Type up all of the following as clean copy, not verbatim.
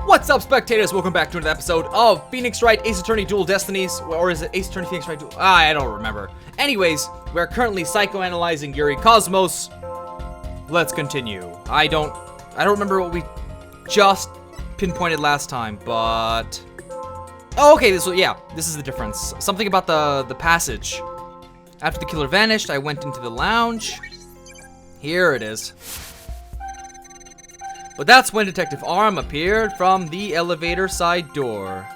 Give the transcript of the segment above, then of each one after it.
What's up, spectators? Welcome back to another episode of Phoenix Wright Ace Attorney Duel Destinies. Or is it Ace Attorney Phoenix Wright Duel? I don't remember. Anyways, we're currently psychoanalyzing Yuri Cosmos. Let's continue. I don't remember what we just pinpointed last time, but... Oh, okay, this is the difference. Something about the passage. After the killer vanished, I went into the lounge. Here it is. But that's when Detective Arm appeared from the elevator side door.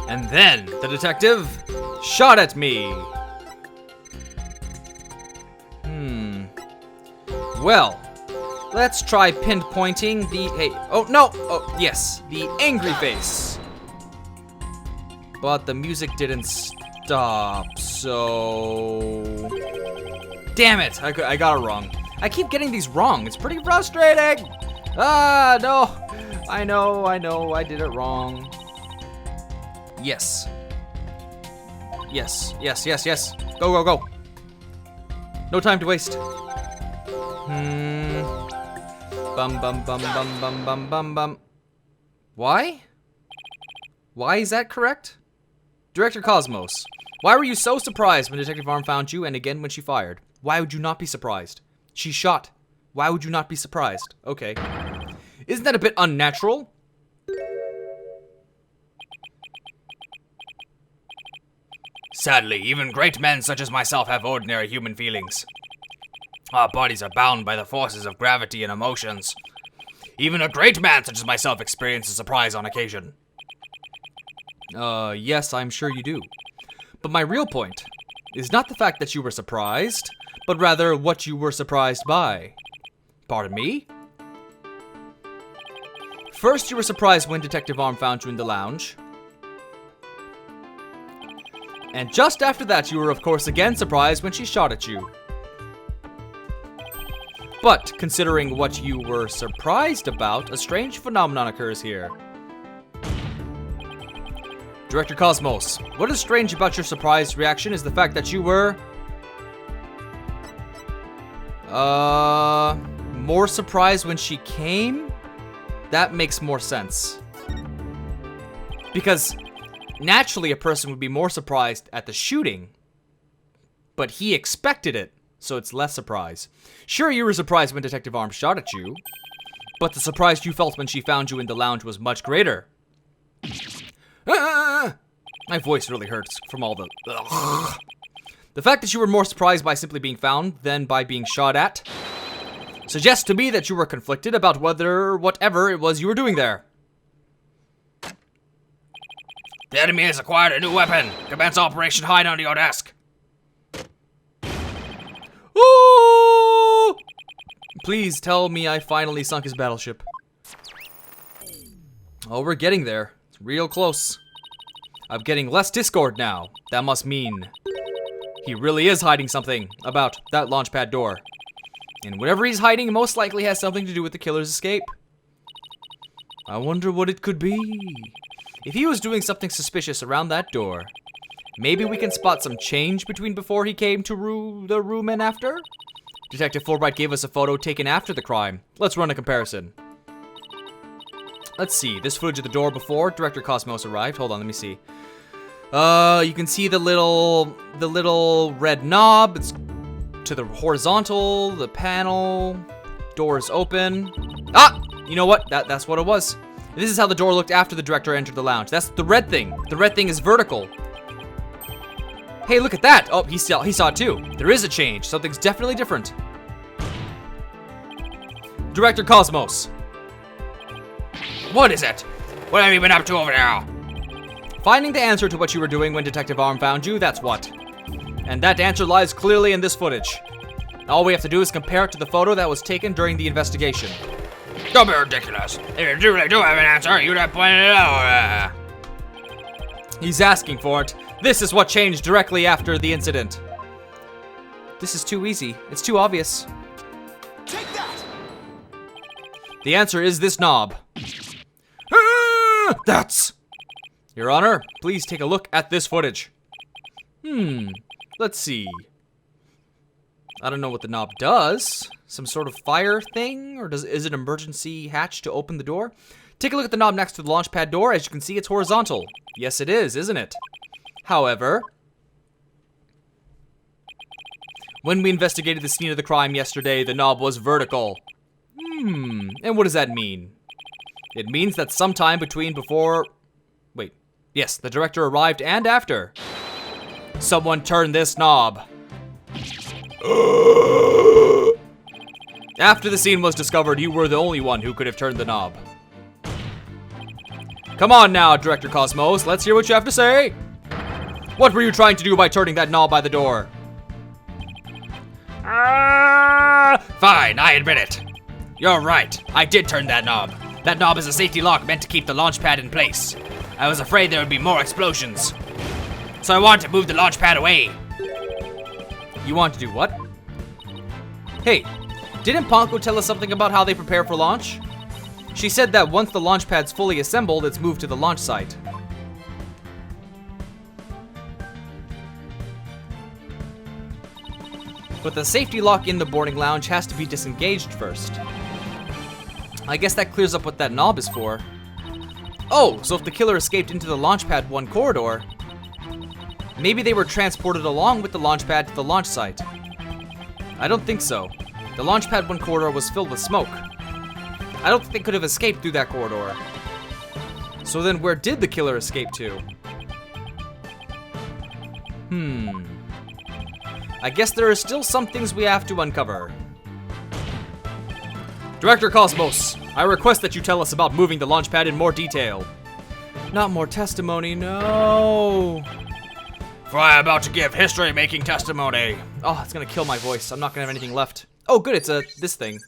And then the detective shot at me. Well, let's try pinpointing the... the angry face. But the music didn't stop, so... Damn it, I got it wrong. I keep getting these wrong. It's pretty frustrating. Ah, no. I know. I did it wrong. Yes. Yes. Go. No time to waste. Bum. Why? Why is that correct? Director Cosmos, why were you so surprised when Detective Arm found you and again when she fired? Why would you not be surprised? She shot. Why would you not be surprised? Okay. Isn't that a bit unnatural? Sadly, even great men such as myself have ordinary human feelings. Our bodies are bound by the forces of gravity and emotions. Even a great man such as myself experiences surprise on occasion. Yes, I'm sure you do. But my real point is not the fact that you were surprised, but rather what you were surprised by. Pardon me? First, you were surprised when Detective Arm found you in the lounge. And just after that, you were of course again surprised when she shot at you. But, considering what you were surprised about, a strange phenomenon occurs here. Director Cosmos, what is strange about your surprised reaction is the fact that you were... more surprised when she came? That makes more sense. Because naturally a person would be more surprised at the shooting, but he expected it, so it's less surprise. Sure, you were surprised when Detective Arm shot at you, but the surprise you felt when she found you in the lounge was much greater. My voice really hurts from all the... Ugh. The fact that you were more surprised by simply being found than by being shot at suggests to me that you were conflicted about whatever it was you were doing there. The enemy has acquired a new weapon. Commence Operation Hide under your desk. Ooh! Please tell me I finally sunk his battleship. Oh, we're getting there. It's real close. I'm getting less discord now. That must mean he really is hiding something about that launchpad door. And whatever he's hiding most likely has something to do with the killer's escape. I wonder what it could be. If he was doing something suspicious around that door, maybe we can spot some change between before he came to the room and after? Detective Fulbright gave us a photo taken after the crime. Let's run a comparison. Let's see, this footage of the door before Director Cosmos arrived. Hold on, let me see. You can see the little red knob. It's to the horizontal, the panel, doors open. Ah! You know what? That's what it was. This is how the door looked after the director entered the lounge. That's the red thing. The red thing is vertical. Hey, look at that. Oh, he saw it too. There is a change. Something's definitely different. Director Cosmos. What is it? What have you been up to over there? Finding the answer to what you were doing when Detective Arm found you, that's what. And that answer lies clearly in this footage. All we have to do is compare it to the photo that was taken during the investigation. Don't be ridiculous. If you really do have an answer, you'd have pointed it out. He's asking for it. This is what changed directly after the incident. This is too easy. It's too obvious. Take that! The answer is this knob. That's... Your Honor, please take a look at this footage. Let's see. I don't know what the knob does. Some sort of fire thing? Or is it an emergency hatch to open the door? Take a look at the knob next to the launch pad door. As you can see, it's horizontal. Yes, it is, isn't it? However, when we investigated the scene of the crime yesterday, the knob was vertical. And what does that mean? It means that sometime yes, the director arrived and after, someone turned this knob. After the scene was discovered, you were the only one who could have turned the knob. Come on now, Director Cosmos, let's hear what you have to say. What were you trying to do by turning that knob by the door? Fine, I admit it. You're right, I did turn that knob. That knob is a safety lock meant to keep the launch pad in place. I was afraid there would be more explosions, so I wanted to move the launch pad away. You want to do what? Hey, didn't Ponko tell us something about how they prepare for launch? She said that once the launch pad's fully assembled, it's moved to the launch site. But the safety lock in the boarding lounge has to be disengaged first. I guess that clears up what that knob is for. Oh, so if the killer escaped into the launch pad 1 corridor, maybe they were transported along with the launch pad to the launch site. I don't think so. The launch pad 1 corridor was filled with smoke. I don't think they could have escaped through that corridor. So then where did the killer escape to? I guess there are still some things we have to uncover. Director Cosmos, I request that you tell us about moving the launch pad in more detail. Not more testimony, no. For I am about to give history-making testimony. Oh, it's gonna kill my voice. I'm not gonna have anything left. Oh, good, it's this thing.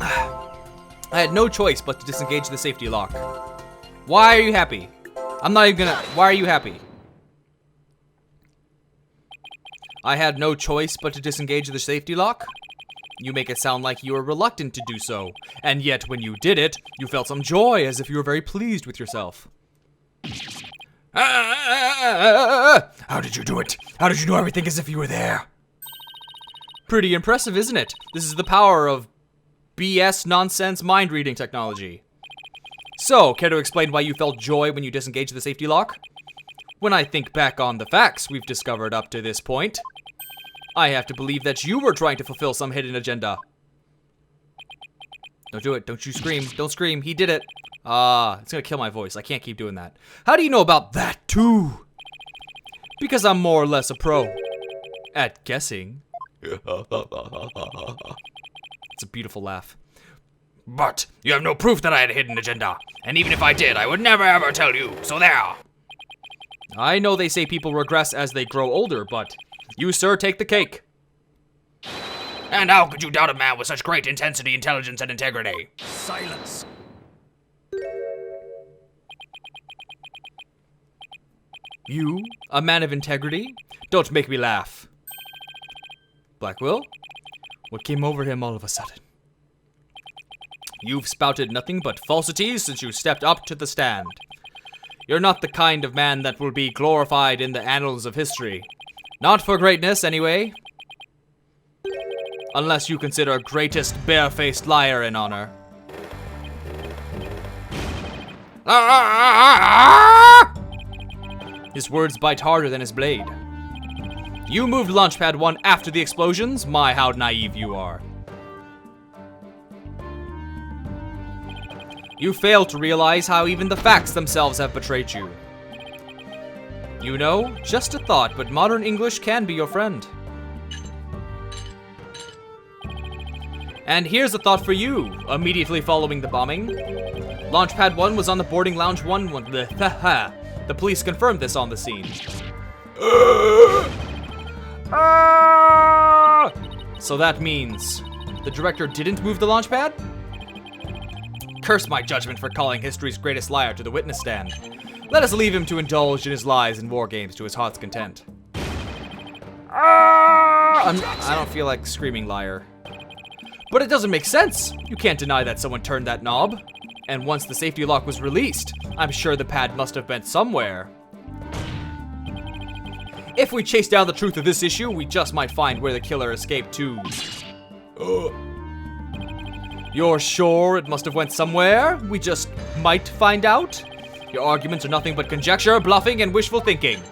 I had no choice but to disengage the safety lock. Why are you happy? I'm not even gonna... Why are you happy? I had no choice but to disengage the safety lock? You make it sound like you were reluctant to do so, and yet when you did it, you felt some joy as if you were very pleased with yourself. How did you do it? How did you know everything as if you were there? Pretty impressive, isn't it? This is the power of BS nonsense mind reading technology. So, care to explain why you felt joy when you disengaged the safety lock? When I think back on the facts we've discovered up to this point, I have to believe that you were trying to fulfill some hidden agenda. Don't do it. Don't you scream. Don't scream. He did it. It's gonna kill my voice. I can't keep doing that. How do you know about that too? Because I'm more or less a pro at guessing. It's a beautiful laugh. But you have no proof that I had a hidden agenda. And even if I did, I would never ever tell you. So there. I know they say people regress as they grow older, but you, sir, take the cake. And how could you doubt a man with such great intensity, intelligence, and integrity? Silence. You, a man of integrity? Don't make me laugh. Blackwell, what came over him all of a sudden? You've spouted nothing but falsities since you stepped up to the stand. You're not the kind of man that will be glorified in the annals of history. Not for greatness, anyway. Unless you consider greatest bare-faced liar in honor. His words bite harder than his blade. You moved Launchpad 1 after the explosions? My, how naive you are. You fail to realize how even the facts themselves have betrayed you. You know, just a thought, but modern English can be your friend. And here's a thought for you, immediately following the bombing. Launchpad 1 was on the boarding lounge 1. The police confirmed this on the scene. So that means the director didn't move the launchpad? Curse my judgment for calling history's greatest liar to the witness stand. Let us leave him to indulge in his lies and war games to his heart's content. I don't feel like screaming liar. But it doesn't make sense. You can't deny that someone turned that knob. And once the safety lock was released, I'm sure the pad must have been somewhere. If we chase down the truth of this issue, we just might find where the killer escaped to. You're sure it must have went somewhere? We just might find out? Your arguments are nothing but conjecture, bluffing, and wishful thinking.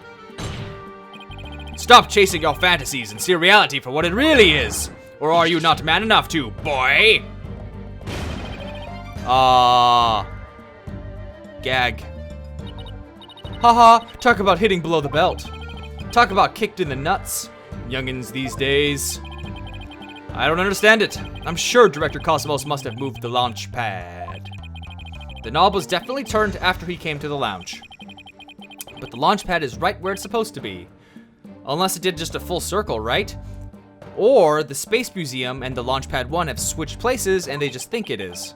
Stop chasing your fantasies and see reality for what it really is. Or are you not man enough to, boy? Gag. Haha, talk about hitting below the belt. Talk about kicked in the nuts. Youngins these days. I don't understand it. I'm sure Director Cosmos must have moved the launch pad. The knob was definitely turned after he came to the lounge. But the launch pad is right where it's supposed to be. Unless it did just a full circle, right? Or the Space Museum and the Launchpad 1 have switched places and they just think it is.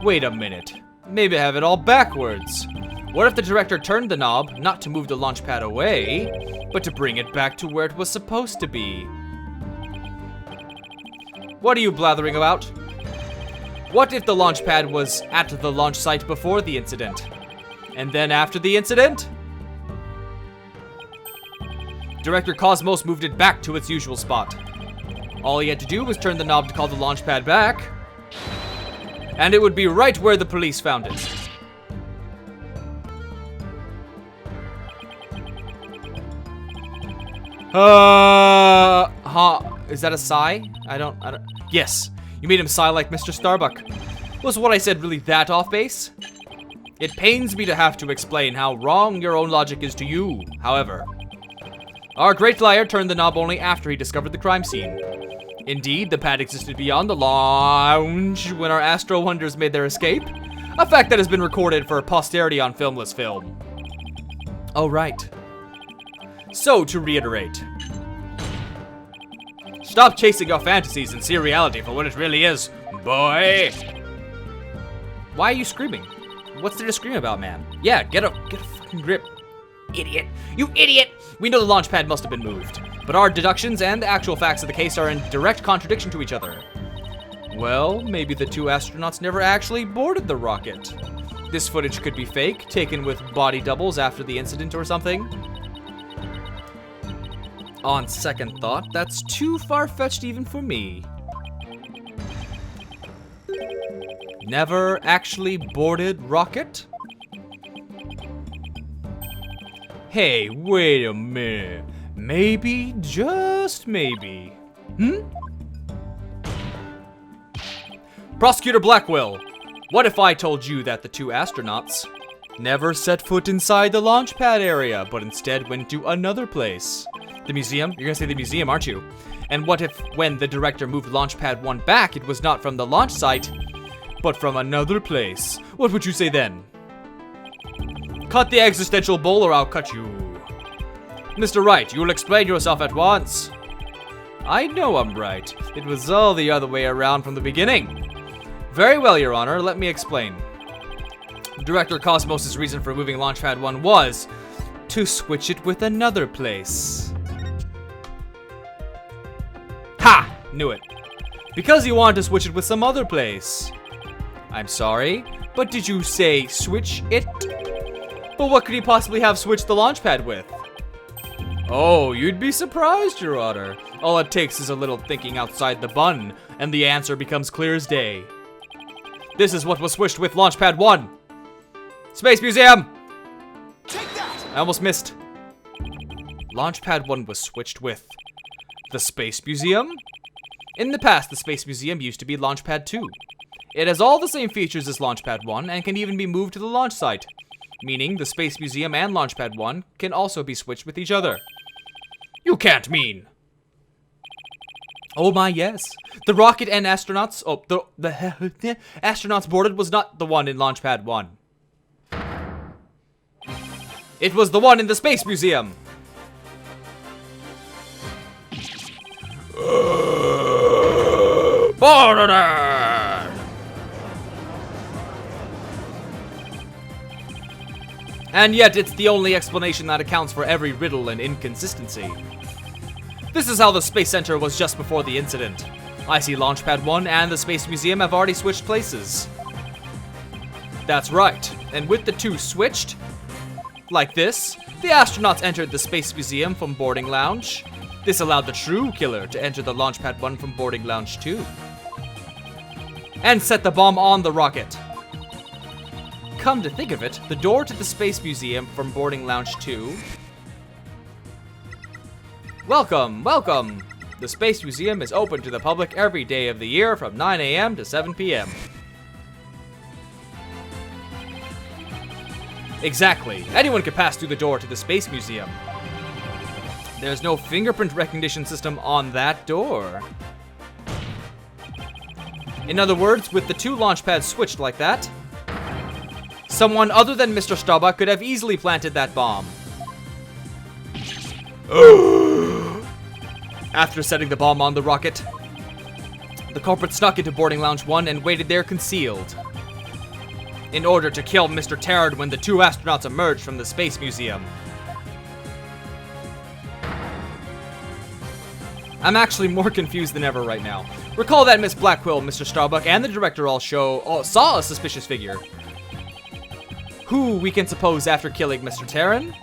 Wait a minute. Maybe I have it all backwards. What if the director turned the knob, not to move the Launchpad away, but to bring it back to where it was supposed to be? What are you blathering about? What if the Launchpad was at the launch site before the incident? And then after the incident? Director Cosmos moved it back to its usual spot. All he had to do was turn the knob to call the launch pad back, and it would be right where the police found it. Is that a sigh? I don't. Yes, you made him sigh like Mr. Starbuck. Was what I said really that off base? It pains me to have to explain how wrong your own logic is to you, however. Our great liar turned the knob only after he discovered the crime scene. Indeed, the pad existed beyond the lounge when our Astro Wonders made their escape, a fact that has been recorded for posterity on filmless film. Oh, right. So, to reiterate. Stop chasing your fantasies and see reality for what it really is, boy! Why are you screaming? What's there to scream about, man? Yeah, get a fucking grip. Idiot. You idiot! We know the launch pad must have been moved, but our deductions and the actual facts of the case are in direct contradiction to each other. Well, maybe the two astronauts never actually boarded the rocket. This footage could be fake, taken with body doubles after the incident or something. On second thought, that's too far-fetched even for me. Never actually boarded rocket? Hey, wait a minute. Maybe, just maybe. Prosecutor Blackwell, what if I told you that the two astronauts never set foot inside the launch pad area, but instead went to another place? The museum? You're gonna say the museum, aren't you? And what if, when the director moved Launchpad 1 back, it was not from the launch site, but from another place? What would you say then? Cut the existential bull or I'll cut you. Mr. Wright, you'll explain yourself at once. I know I'm right. It was all the other way around from the beginning. Very well, Your Honor, let me explain. Director Cosmos' reason for moving Launchpad 1 was to switch it with another place. Ha! Knew it. Because he wanted to switch it with some other place. I'm sorry, but did you say switch it? But what could he possibly have switched the Launchpad with? Oh, you'd be surprised, Your Honor. All it takes is a little thinking outside the bun, and the answer becomes clear as day. This is what was switched with Launchpad 1. Space Museum! Take that! I almost missed. Launchpad 1 was switched with the Space Museum? In the past, the Space Museum used to be Launchpad 2. It has all the same features as Launchpad 1 and can even be moved to the launch site, meaning the Space Museum and Launchpad 1 can also be switched with each other. You can't mean... Oh my, yes. The rocket and astronauts... Oh, the astronauts boarded was not the one in Launchpad 1. It was the one in the Space Museum. And yet, it's the only explanation that accounts for every riddle and inconsistency. This is how the Space Center was just before the incident. I see Launchpad 1 and the Space Museum have already switched places. That's right, and with the two switched, like this, The astronauts entered the Space Museum from boarding lounge. This allowed the true killer to enter the Launchpad 1 from boarding lounge 2. And set the bomb on the rocket. Come to think of it, the door to the Space Museum from boarding lounge 2... Welcome, welcome! The Space Museum is open to the public every day of the year from 9 a.m. to 7 p.m. Exactly. Anyone could pass through the door to the Space Museum. There's no fingerprint recognition system on that door. In other words, with the two launch pads switched like that, someone other than Mr. Starbuck could have easily planted that bomb. After setting the bomb on the rocket, the culprit snuck into boarding lounge 1 and waited there concealed, in order to kill Mr. Terran when the two astronauts emerged from the Space Museum. I'm actually more confused than ever right now. Recall that Miss Blackquill, Mr. Starbuck, and the director all saw a suspicious figure, who we can suppose after killing Mr. Terran,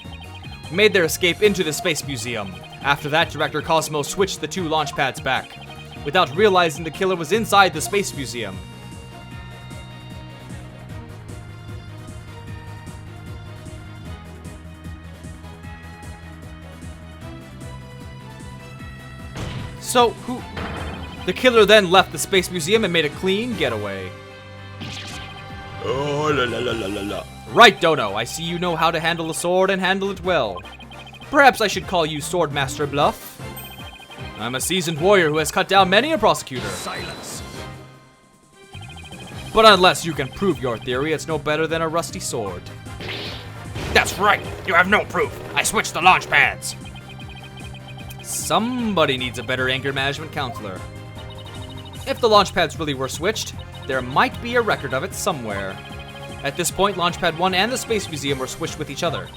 made their escape into the Space Museum. After that, Director Cosmo switched the two launch pads back, without realizing the killer was inside the Space Museum. So, the killer then left the Space Museum and made a clean getaway. Oh, la la la la la la. Right, Dono, I see you know how to handle a sword and handle it well. Perhaps I should call you Swordmaster Bluff. I'm a seasoned warrior who has cut down many a prosecutor. Silence. But unless you can prove your theory, it's no better than a rusty sword. That's right. You have no proof. I switched the launch pads. Somebody needs a better anger management counselor. If the launch pads really were switched, there might be a record of it somewhere. At this point, Launchpad 1 and the Space Museum were switched with each other.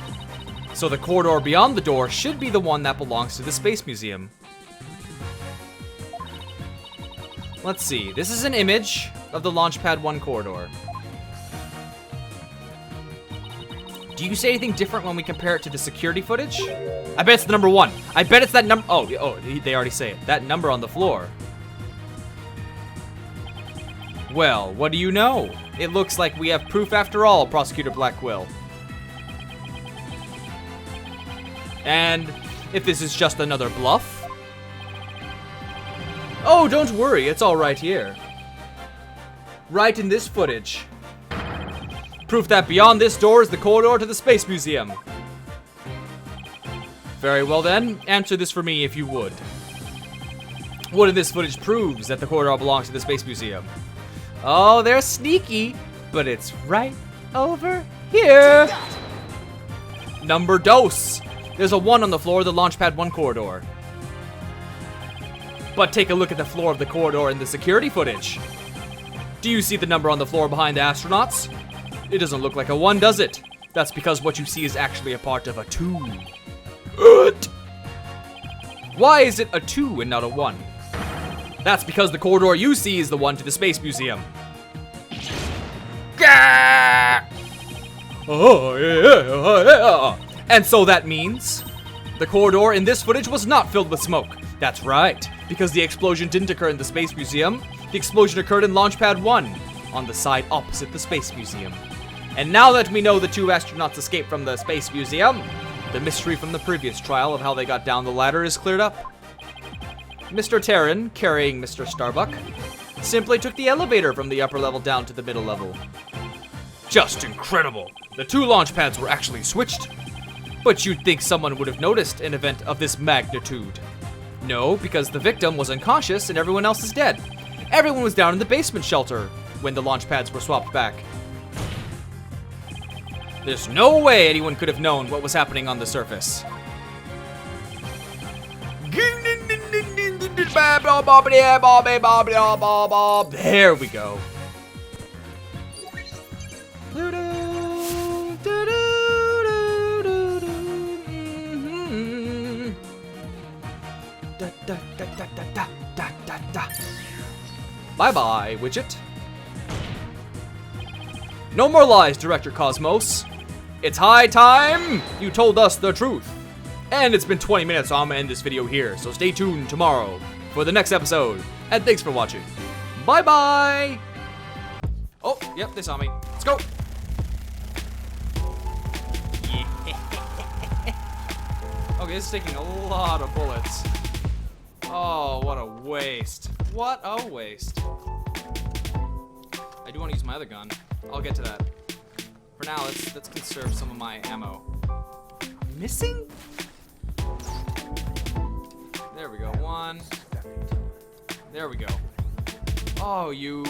So the corridor beyond the door should be the one that belongs to the Space Museum. Let's see, this is an image of the Launchpad 1 corridor. Do you say anything different when we compare it to the security footage? I bet it's the number 1. I bet it's that number. Oh, they already say it. That number on the floor. Well, what do you know? It looks like we have proof after all, Prosecutor Blackquill. And if this is just another bluff? Oh, don't worry, it's all right here. Right in this footage. Proof that beyond this door is the corridor to the Space Museum. Very well then, answer this for me if you would. What in this footage proves that the corridor belongs to the Space Museum? Oh, they're sneaky, but it's right over here. Number dos. There's a 1 on the floor of the Launchpad 1 corridor. But take a look at the floor of the corridor in the security footage. Do you see the number on the floor behind the astronauts? It doesn't look like a 1, does it? That's because what you see is actually a part of a 2. Why is it a 2 and not a 1? That's because the corridor you see is the one to the Space Museum. Oh, yeah. And so that means the corridor in this footage was not filled with smoke. That's right, because the explosion didn't occur in the Space Museum. The explosion occurred in Launchpad 1, on the side opposite the Space Museum. And now that we know the two astronauts escaped from the Space Museum, the mystery from the previous trial of how they got down the ladder is cleared up. Mr. Terran, carrying Mr. Starbuck, simply took the elevator from the upper level down to the middle level. Just incredible! The two launch pads were actually switched. But you'd think someone would have noticed an event of this magnitude. No, because the victim was unconscious and everyone else is dead. Everyone was down in the basement shelter when the launch pads were swapped back. There's no way anyone could have known what was happening on the surface. There we go. Bye-bye, widget. No more lies, Director Cosmos. It's high time you told us the truth. And it's been 20 minutes, so I'm gonna end this video here. So stay tuned tomorrow for the next episode. And thanks for watching. Bye-bye. Oh, yep, they saw me. Let's go. Okay, this is taking a lot of bullets. Oh, what a waste. What a waste. I do want to use my other gun. I'll get to that. For now, let's conserve some of my ammo. Missing? There we go. One. There we go. Oh, you